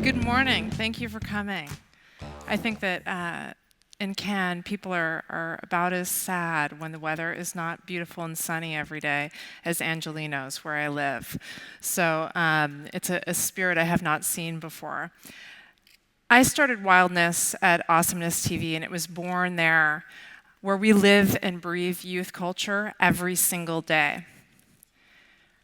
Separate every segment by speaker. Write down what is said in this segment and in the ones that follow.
Speaker 1: Good morning. Thank you for coming. I think that in Cannes, people are about as sad when the weather is not beautiful and sunny every day as Angelenos, where I live. So it's a spirit I have not seen before. I started Wildness at Awesomeness TV, and it was born there, where we live and breathe youth culture every single day.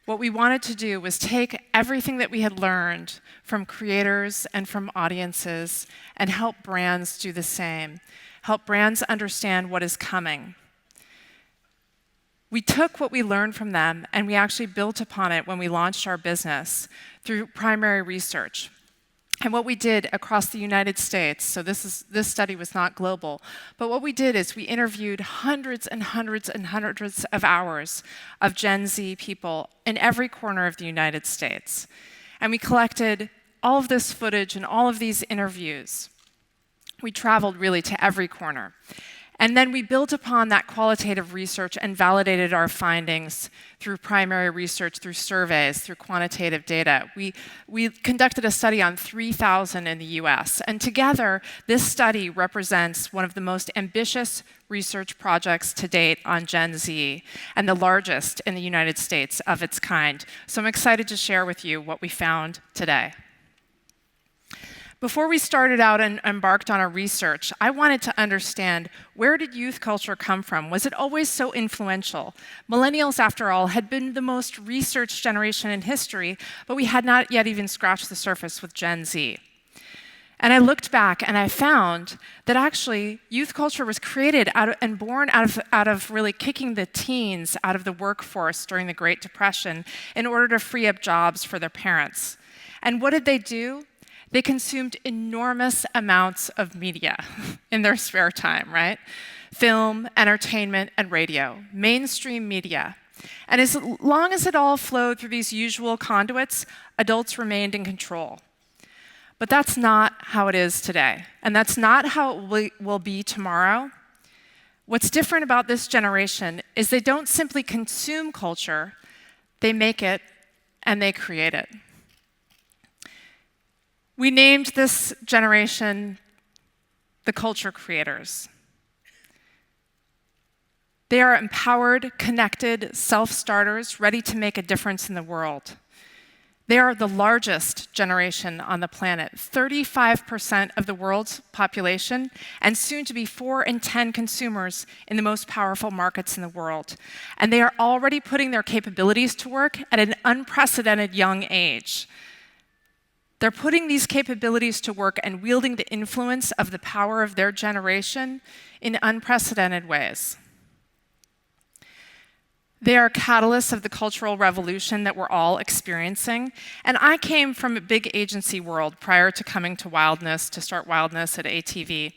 Speaker 1: What we wanted to do was take everything that we had learned from creators and from audiences and help brands do the same, help brands understand what is coming. We took what we learned from them and we actually built upon it when we launched our business through primary research. And what we did across the United States, so this study was not global, but what we did is we interviewed hundreds and hundreds and hundreds of hours of Gen Z people in every corner of the United States. And we collected all of this footage and all of these interviews. We traveled really to every corner. And then we built upon that qualitative research and validated our findings through primary research, through surveys, through quantitative data. We conducted a study on 3,000 in the US, and together, this study represents one of the most ambitious research projects to date on Gen Z, and the largest in the United States of its kind. So I'm excited to share with you what we found today. Before we started out and embarked on our research, I wanted to understand, where did youth culture come from? Was it always so influential? Millennials, after all, had been the most researched generation in history, but we had not yet even scratched the surface with Gen Z. And I looked back and I found that actually youth culture was created and born out of really kicking the teens out of the workforce during the Great Depression in order to free up jobs for their parents. And what did they do? They consumed enormous amounts of media in their spare time, right? Film, entertainment, and radio, mainstream media. And as long as it all flowed through these usual conduits, adults remained in control. But that's not how it is today, and that's not how it will be tomorrow. What's different about this generation is they don't simply consume culture, they make it and they create it. We named this generation the culture creators. They are empowered, connected, self-starters, ready to make a difference in the world. They are the largest generation on the planet, 35% of the world's population, and soon to be 4 in 10 consumers in the most powerful markets in the world. And they are already putting their capabilities to work at an unprecedented young age. They're putting these capabilities to work and wielding the influence of the power of their generation in unprecedented ways. They are catalysts of the cultural revolution that we're all experiencing. And I came from a big agency world prior to coming to Wildness, to start Wildness at ATV.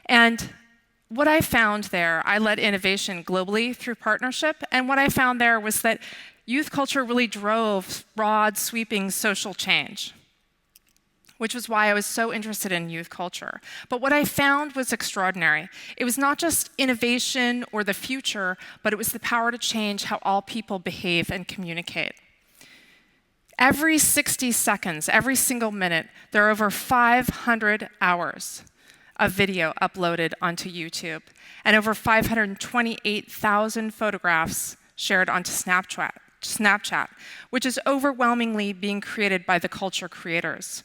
Speaker 1: And what I found there, I led innovation globally through partnership, and what I found there was that youth culture really drove broad, sweeping social change, which was why I was so interested in youth culture. But what I found was extraordinary. It was not just innovation or the future, but it was the power to change how all people behave and communicate. Every 60 seconds, every single minute, there are over 500 hours of video uploaded onto YouTube, and over 528,000 photographs shared onto Snapchat, which is overwhelmingly being created by the culture creators.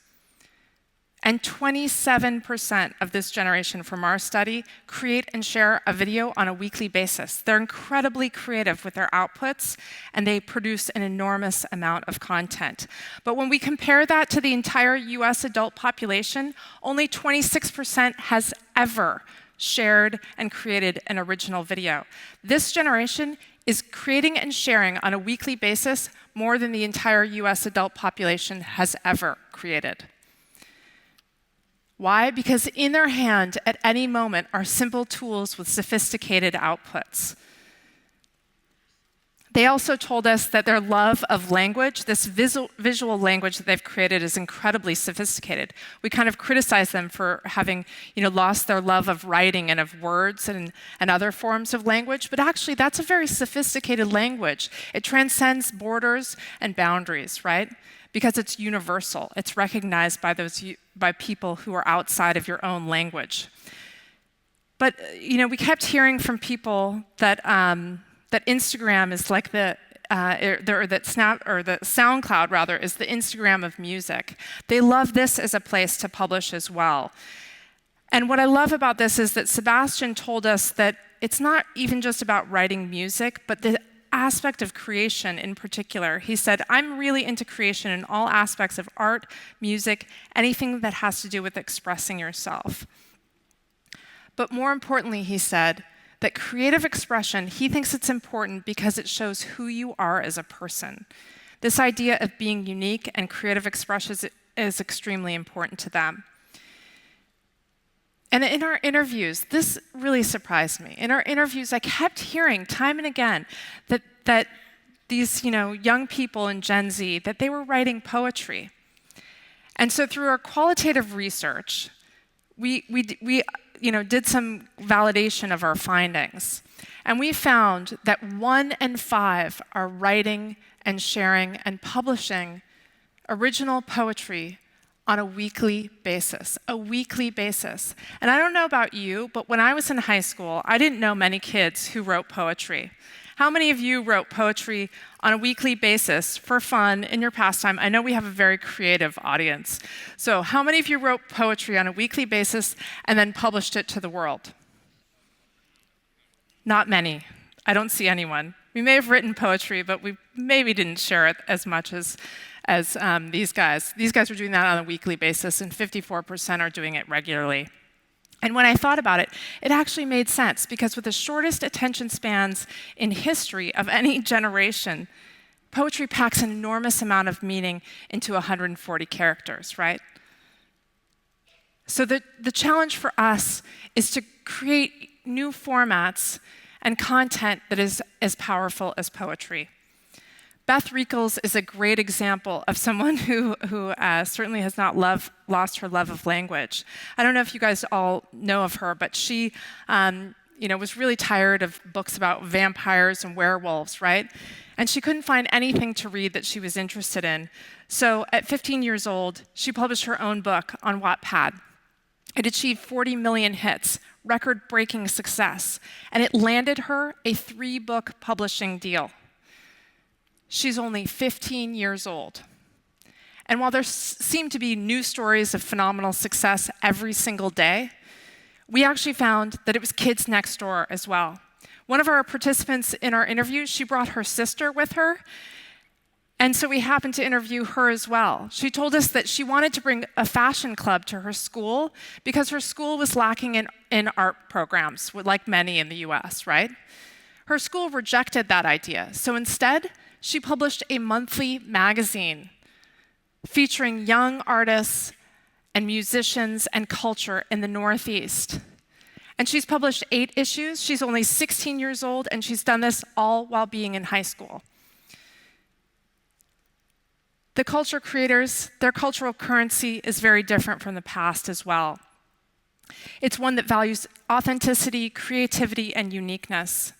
Speaker 1: And 27% of this generation from our study create and share a video on a weekly basis. They're incredibly creative with their outputs, and they produce an enormous amount of content. But when we compare that to the entire US adult population, only 26% has ever shared and created an original video. This generation is creating and sharing on a weekly basis more than the entire US adult population has ever created. Why? Because in their hand at any moment are simple tools with sophisticated outputs. They also told us that their love of language, this visual language that they've created, is incredibly sophisticated. We kind of criticize them for having, lost their love of writing and of words and other forms of language, but actually that's a very sophisticated language. It transcends borders and boundaries, right? because it's universal. It's recognized by people who are outside of your own language. But we kept hearing from people that that Instagram is like that SoundCloud rather is the Instagram of music. They love this as a place to publish as well. And what I love about this is that Sebastian told us that it's not even just about writing music, but the aspect of creation in particular. He said, I'm really into creation in all aspects of art, music, anything that has to do with expressing yourself. But more importantly, he said that creative expression, he thinks it's important because it shows who you are as a person. This idea of being unique and creative expression is extremely important to them. And in our interviews, this really surprised me. In our interviews, I kept hearing time and again that these young people in Gen Z, that they were writing poetry. And so through our qualitative research, we did some validation of our findings. And we found that 1 in 5 are writing and sharing and publishing original poetry on a weekly basis, And I don't know about you, but when I was in high school, I didn't know many kids who wrote poetry. How many of you wrote poetry on a weekly basis for fun in your pastime? I know we have a very creative audience. So how many of you wrote poetry on a weekly basis and then published it to the world? Not many. I don't see anyone. We may have written poetry, but we maybe didn't share it as much as these guys. These guys were doing that on a weekly basis, and 54% are doing it regularly. And when I thought about it, it actually made sense, because with the shortest attention spans in history of any generation, poetry packs an enormous amount of meaning into 140 characters, right? So the challenge for us is to create new formats and content that is as powerful as poetry. Beth Riekels is a great example of someone who certainly has not lost her love of language. I don't know if you guys all know of her, but she was really tired of books about vampires and werewolves, right? And she couldn't find anything to read that she was interested in. So at 15 years old, she published her own book on Wattpad. It achieved 40 million hits, record-breaking success, and it landed her a 3-book publishing deal. She's only 15 years old. And while there seem to be new stories of phenomenal success every single day, we actually found that it was kids next door as well. One of our participants in our interview, she brought her sister with her, and so we happened to interview her as well. She told us that she wanted to bring a fashion club to her school because her school was lacking in art programs, like many in the US, right? Her school rejected that idea, so instead, she published a monthly magazine featuring young artists and musicians and culture in the Northeast. And she's published 8 issues. She's only 16 years old, and she's done this all while being in high school. The culture creators, their cultural currency is very different from the past as well. It's one that values authenticity, creativity, and uniqueness.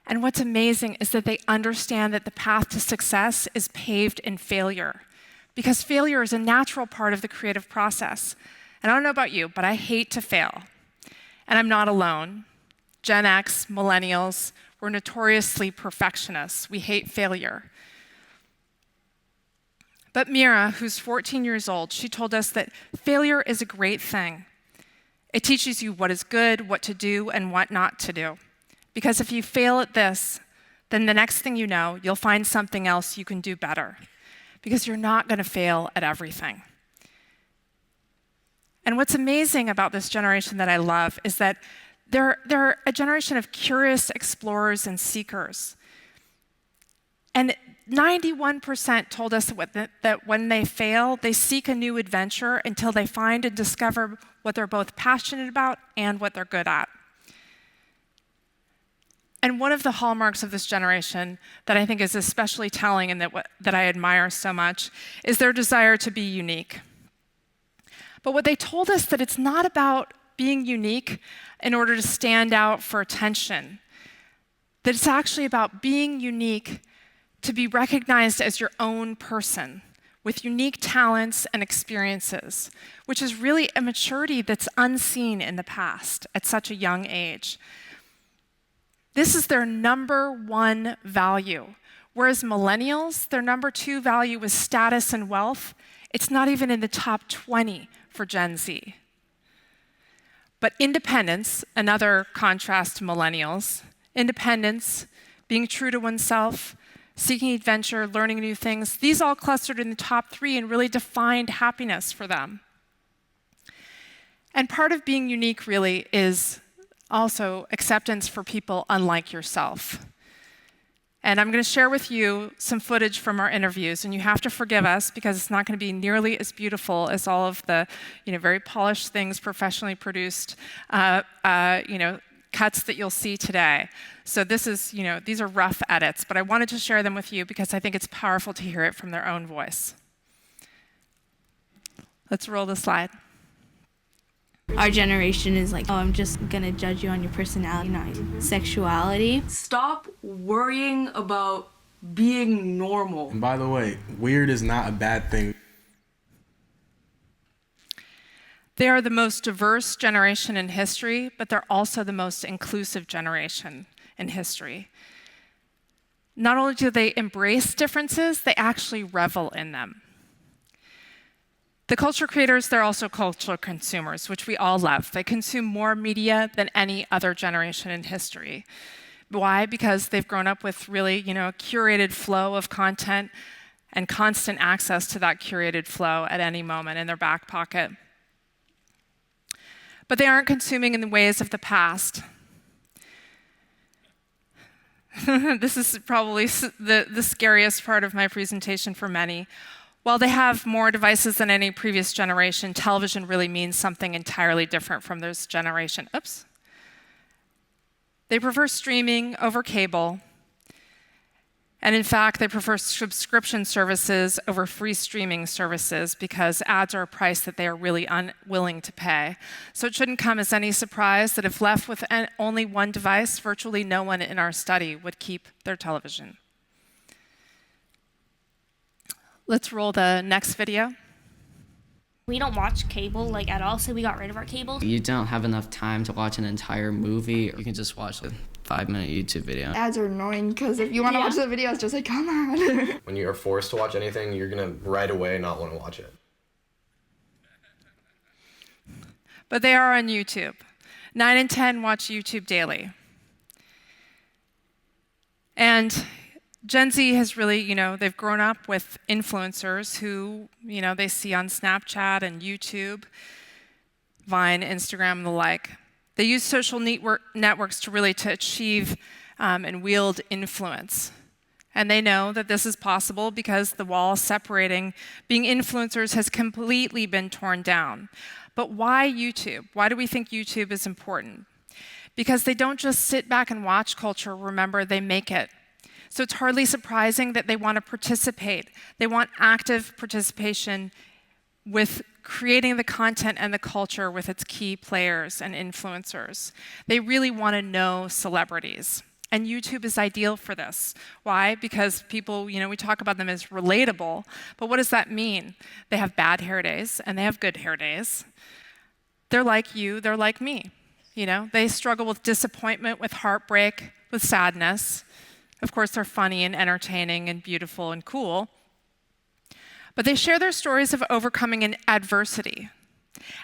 Speaker 1: And what's amazing is that they understand that the path to success is paved in failure, because failure is a natural part of the creative process. And I don't know about you, but I hate to fail. And I'm not alone. Gen X, millennials, we're notoriously perfectionists. We hate failure. But Mira, who's 14 years old, she told us that failure is a great thing. It teaches you what is good, what to do, and what not to do. Because if you fail at this, then the next thing you know, you'll find something else you can do better. Because you're not going to fail at everything. And what's amazing about this generation that I love is that they're a generation of curious explorers and seekers. And 91% told us that when they fail, they seek a new adventure until they find and discover what they're both passionate about and what they're good at. And one of the hallmarks of this generation that I think is especially telling and that I admire so much is their desire to be unique. But what they told us that it's not about being unique in order to stand out for attention, that it's actually about being unique to be recognized as your own person, with unique talents and experiences, which is really a maturity that's unseen in the past at such a young age. This is their number one value. Whereas millennials, their number two value is status and wealth. It's not even in the top 20 for Gen Z. But independence, another contrast to millennials, independence, being true to oneself, seeking adventure, learning new things, these all clustered in the top three and really defined happiness for them. And part of being unique really is also acceptance for people unlike yourself. And I'm going to share with you some footage from our interviews, and you have to forgive us because it's not going to be nearly as beautiful as all of the, very polished things, professionally produced, cuts that you'll see today. So this is, these are rough edits, but I wanted to share them with you because I think it's powerful to hear it from their own voice. Let's roll the slide.
Speaker 2: Our generation is like, oh, I'm just gonna judge you on your personality, not your sexuality.
Speaker 3: Stop worrying about being normal.
Speaker 4: And by the way, weird is not a bad thing.
Speaker 1: They are the most diverse generation in history, but they're also the most inclusive generation in history. Not only do they embrace differences, they actually revel in them. The culture creators, they're also cultural consumers, which we all love. They consume more media than any other generation in history. Why? Because they've grown up with really, a curated flow of content and constant access to that curated flow at any moment in their back pocket. But they aren't consuming in the ways of the past. This is probably the scariest part of my presentation for many. While they have more devices than any previous generation, television really means something entirely different from this generation. Oops. They prefer streaming over cable. And in fact, they prefer subscription services over free streaming services because ads are a price that they are really unwilling to pay. So it shouldn't come as any surprise that if left with only one device, virtually no one in our study would keep their television. Let's roll the next video.
Speaker 5: We don't watch cable at all, so we got rid of our cable.
Speaker 6: You don't have enough time to watch an entire movie. You can just watch a 5-minute YouTube video.
Speaker 7: Ads are annoying because if you want to watch the video, it's just like, come on.
Speaker 8: When you are forced to watch anything, you're gonna right away not want to watch it.
Speaker 1: But they are on YouTube. 9 in 10 watch YouTube daily. And Gen Z has really, they've grown up with influencers who, they see on Snapchat and YouTube, Vine, Instagram, and the like. They use social networks to really achieve and wield influence. And they know that this is possible because the wall separating being influencers has completely been torn down. But why YouTube? Why do we think YouTube is important? Because they don't just sit back and watch culture, remember, they make it. So it's hardly surprising that they want to participate. They want active participation with creating the content and the culture with its key players and influencers. They really want to know celebrities. And YouTube is ideal for this. Why? Because people, we talk about them as relatable, but what does that mean? They have bad hair days and they have good hair days. They're like you, they're like me. They struggle with disappointment, with heartbreak, with sadness. Of course, they're funny and entertaining and beautiful and cool. But they share their stories of overcoming an adversity.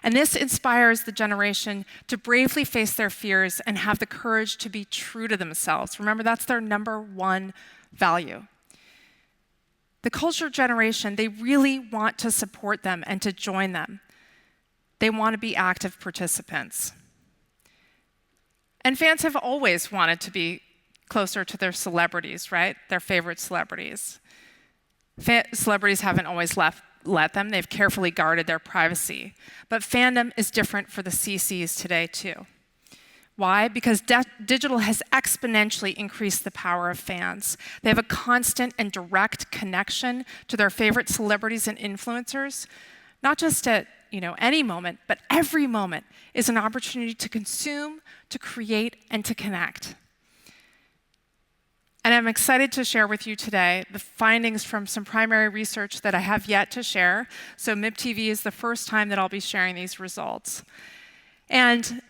Speaker 1: And this inspires the generation to bravely face their fears and have the courage to be true to themselves. Remember, that's their number one value. The culture generation, they really want to support them and to join them. They want to be active participants. And fans have always wanted to be closer to their celebrities, right? Their favorite celebrities. Celebrities haven't always let them. They've carefully guarded their privacy. But fandom is different for the CCs today, too. Why? Because digital has exponentially increased the power of fans. They have a constant and direct connection to their favorite celebrities and influencers, not just at any moment, but every moment is an opportunity to consume, to create, and to connect. And I'm excited to share with you today the findings from some primary research that I have yet to share. So MIPTV is the first time that I'll be sharing these results. And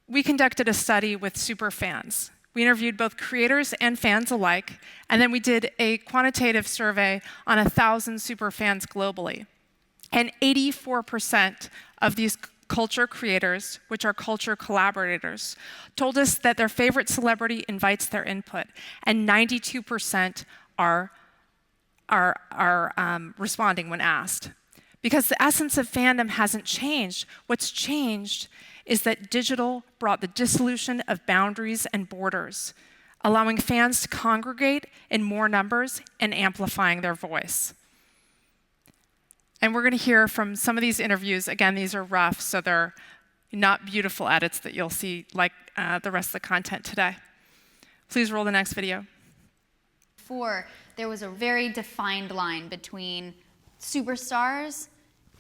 Speaker 1: we conducted a study with super fans. We interviewed both creators and fans alike, and then we did a quantitative survey on 1,000 super fans globally. And 84% of these culture creators, which are culture collaborators, told us that their favorite celebrity invites their input, and 92% are responding when asked. Because the essence of fandom hasn't changed. What's changed is that digital brought the dissolution of boundaries and borders, allowing fans to congregate in more numbers and amplifying their voice. And we're going to hear from some of these interviews. Again, these are rough, so they're not beautiful edits that you'll see like the rest of the content today. Please roll the next video.
Speaker 9: Before, there was a very defined line between superstars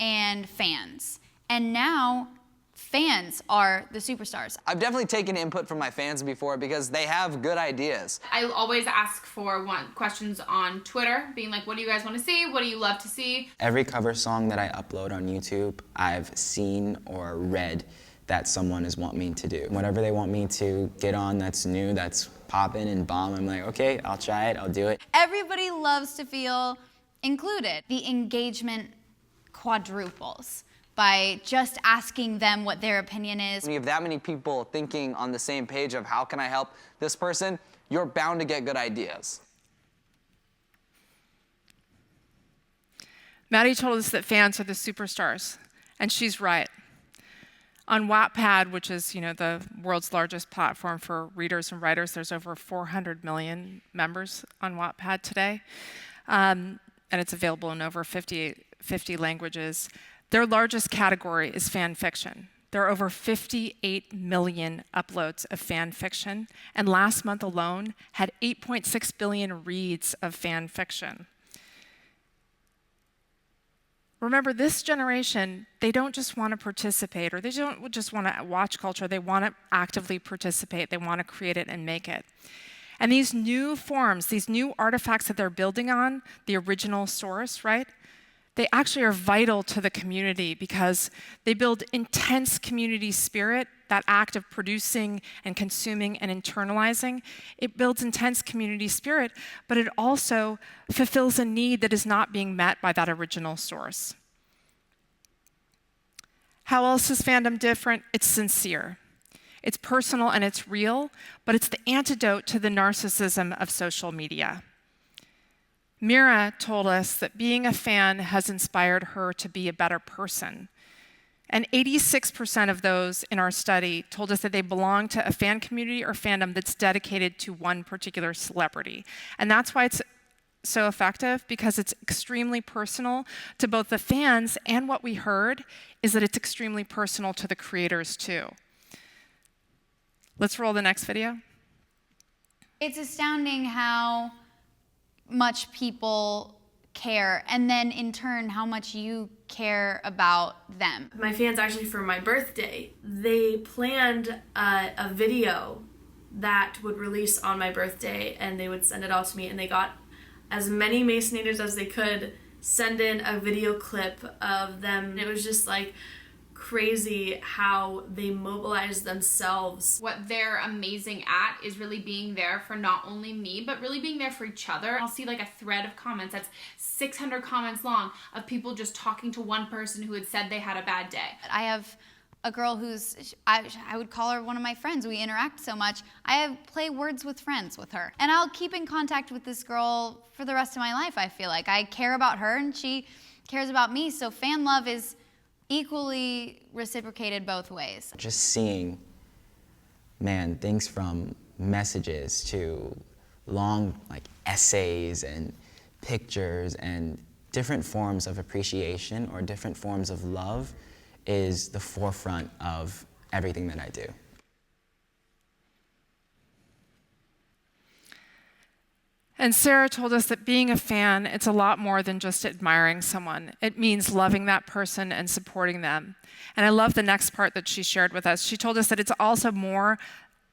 Speaker 9: and fans. And now, fans are the superstars.
Speaker 10: I've definitely taken input from my fans before because they have good ideas.
Speaker 11: I always ask for questions on Twitter, being like, what do you guys want to see? What do you love to see?
Speaker 12: Every cover song that I upload on YouTube, I've seen or read that someone is wanting me to do. Whatever they want me to get on that's new, that's popping and bomb, I'm like, okay, I'll try it, I'll do it.
Speaker 9: Everybody loves to feel included. The engagement quadruples by just asking them what their opinion is.
Speaker 10: When you have that many people thinking on the same page of how can I help this person, you're bound to get good ideas.
Speaker 1: Maddie told us that fans are the superstars, and she's right. On Wattpad, which is the world's largest platform for readers and writers, there's over 400 million members on Wattpad today, and it's available in over 50 languages. Their largest category is fan fiction. There are over 58 million uploads of fan fiction, and last month alone had 8.6 billion reads of fan fiction. Remember, this generation, they don't just want to participate, or they don't just want to watch culture, they want to actively participate, they want to create it and make it. And these new forms, these new artifacts that they're building on, the original source, right? They actually are vital to the community because they build intense community spirit, that act of producing and consuming and internalizing. It builds intense community spirit, but it also fulfills a need that is not being met by that original source. How else is fandom different? It's sincere. It's personal and it's real, but it's the antidote to the narcissism of social media. Mira told us that being a fan has inspired her to be a better person. And 86% of those in our study told us that they belong to a fan community or fandom that's dedicated to one particular celebrity. And that's why it's so effective, because it's extremely personal to both the fans, and what we heard is that it's extremely personal to the creators too. Let's roll the next video.
Speaker 9: It's astounding how much people care, and then in turn how much you care about them.
Speaker 2: My fans, actually, for my birthday, they planned a video that would release on my birthday, and they would send it out to me, and they got as many Masonators as they could send in a video clip of them. And it was just like crazy how they mobilize themselves.
Speaker 11: What they're amazing at is really being there for not only me, but really being there for each other. I'll see like a thread of comments that's 600 comments long of people just talking to one person who had said they had a bad day.
Speaker 9: I have a girl who's, I would call her one of my friends. We interact so much. I play words with friends with her. And I'll keep in contact with this girl for the rest of my life, I feel like. I care about her and she cares about me, so fan love is equally reciprocated both ways.
Speaker 12: Just seeing, man, things from messages to long essays and pictures and different forms of appreciation or different forms of love is the forefront of everything that I do.
Speaker 1: And Sarah told us that being a fan, it's a lot more than just admiring someone. It means loving that person and supporting them. And I love the next part that she shared with us. She told us that it's also more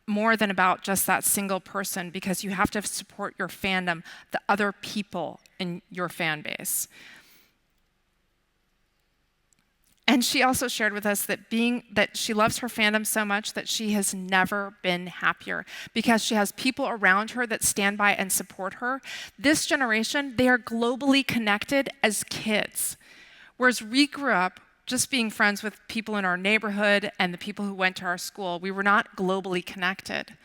Speaker 1: more than about just that single person, because you have to support your fandom, the other people in your fan base. And she also shared with us that she loves her fandom so much that she has never been happier, because she has people around her that stand by and support her. This generation, they are globally connected as kids. Whereas we grew up just being friends with people in our neighborhood and the people who went to our school. We were not globally connected.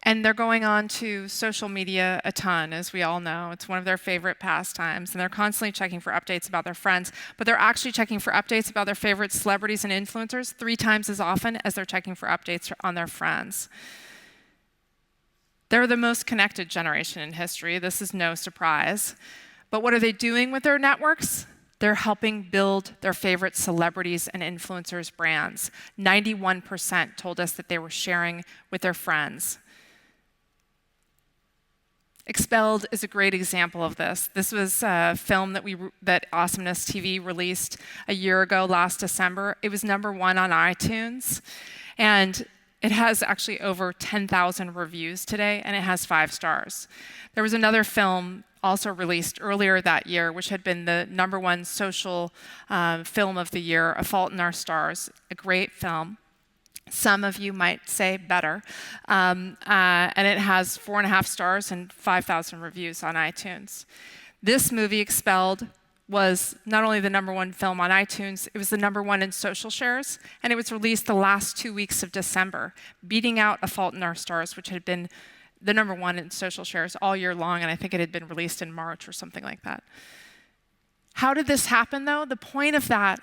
Speaker 1: And they're going on to social media a ton, as we all know. It's one of their favorite pastimes. And they're constantly checking for updates about their friends. But they're actually checking for updates about their favorite celebrities and influencers 3 times as often as they're checking for updates on their friends. They're the most connected generation in history. This is no surprise. But what are they doing with their networks? They're helping build their favorite celebrities and influencers' brands. 91% told us that they were sharing with their friends. Expelled is a great example of this. This was a film that Awesomeness TV released a year ago, last December. It was #1 on iTunes, and it has actually over 10,000 reviews today, and it has 5 stars. There was another film also released earlier that year, which had been the #1 social film of the year, A Fault in Our Stars, a great film. Some of you might say better. And it has 4.5 stars and 5,000 reviews on iTunes. This movie, Expelled, was not only the #1 film on iTunes, it was the #1 in social shares, and it was released the last 2 weeks of December, beating out A Fault in Our Stars, which had been the #1 in social shares all year long, and I think it had been released in March or something like that. How did this happen, though? The point of that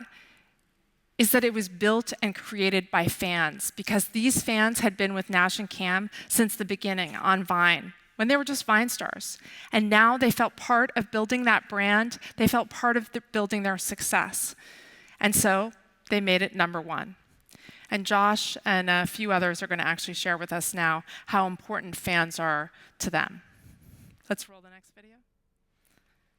Speaker 1: is that it was built and created by fans, because these fans had been with Nash and Cam since the beginning on Vine, when they were just Vine stars. And now they felt part of building that brand. They felt part of building their success. And so they made it #1. And Josh and a few others are going to actually share with us now how important fans are to them. Let's roll the next video.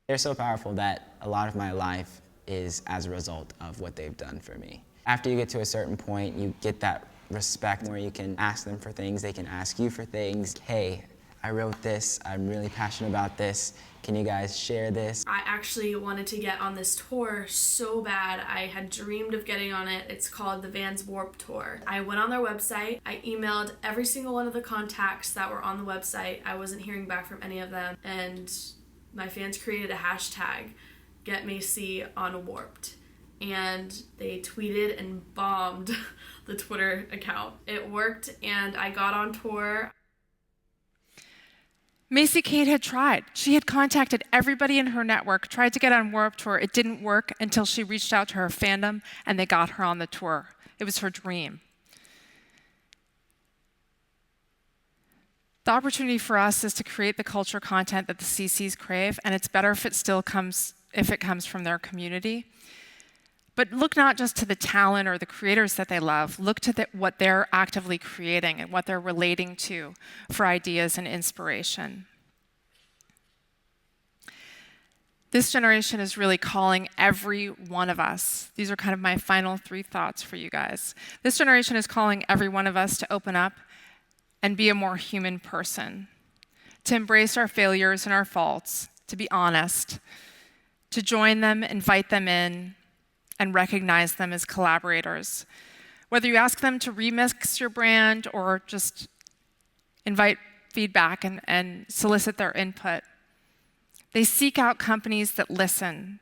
Speaker 12: They're so powerful that a lot of my life is as a result of what they've done for me. After you get to a certain point, you get that respect where you can ask them for things, they can ask you for things. Hey, I wrote this, I'm really passionate about this, can you guys share this?
Speaker 2: I actually wanted to get on this tour so bad. I had dreamed of getting on it. It's called the Vans Warped Tour. I went on their website, I emailed every single one of the contacts that were on the website. I wasn't hearing back from any of them, and my fans created a hashtag, Get Macy on Warped, and they tweeted and bombed the Twitter account. It worked, and I got on tour.
Speaker 1: Macy Kate had tried. She had contacted everybody in her network, tried to get on Warped Tour. It didn't work until she reached out to her fandom, and they got her on the tour. It was her dream. The opportunity for us is to create the culture content that the CCs crave, and it's better if it comes from their community. But look not just to the talent or the creators that they love, look to what they're actively creating and what they're relating to for ideas and inspiration. This generation is really calling every one of us. These are kind of my final 3 thoughts for you guys. This generation is calling every one of us to open up and be a more human person, to embrace our failures and our faults, to be honest, to join them, invite them in, and recognize them as collaborators. Whether you ask them to remix your brand or just invite feedback and solicit their input, they seek out companies that listen,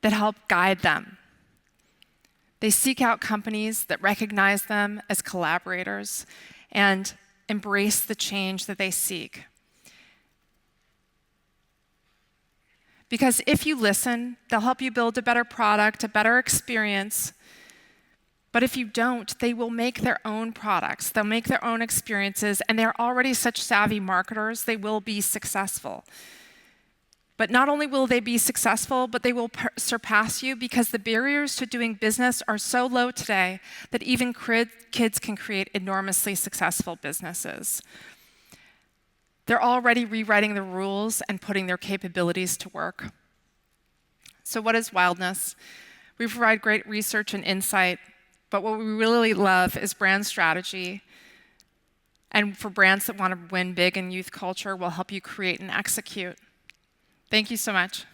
Speaker 1: that help guide them. They seek out companies that recognize them as collaborators and embrace the change that they seek. Because if you listen, they'll help you build a better product, a better experience. But if you don't, they will make their own products. They'll make their own experiences, and they're already such savvy marketers, they will be successful. But not only will they be successful, but they will surpass you, because the barriers to doing business are so low today that even kids can create enormously successful businesses. They're already rewriting the rules and putting their capabilities to work. So what is Wildness? We provide great research and insight But what we really love is brand strategy. And for brands that want to win big in youth culture, we'll help you create and execute. Thank you so much.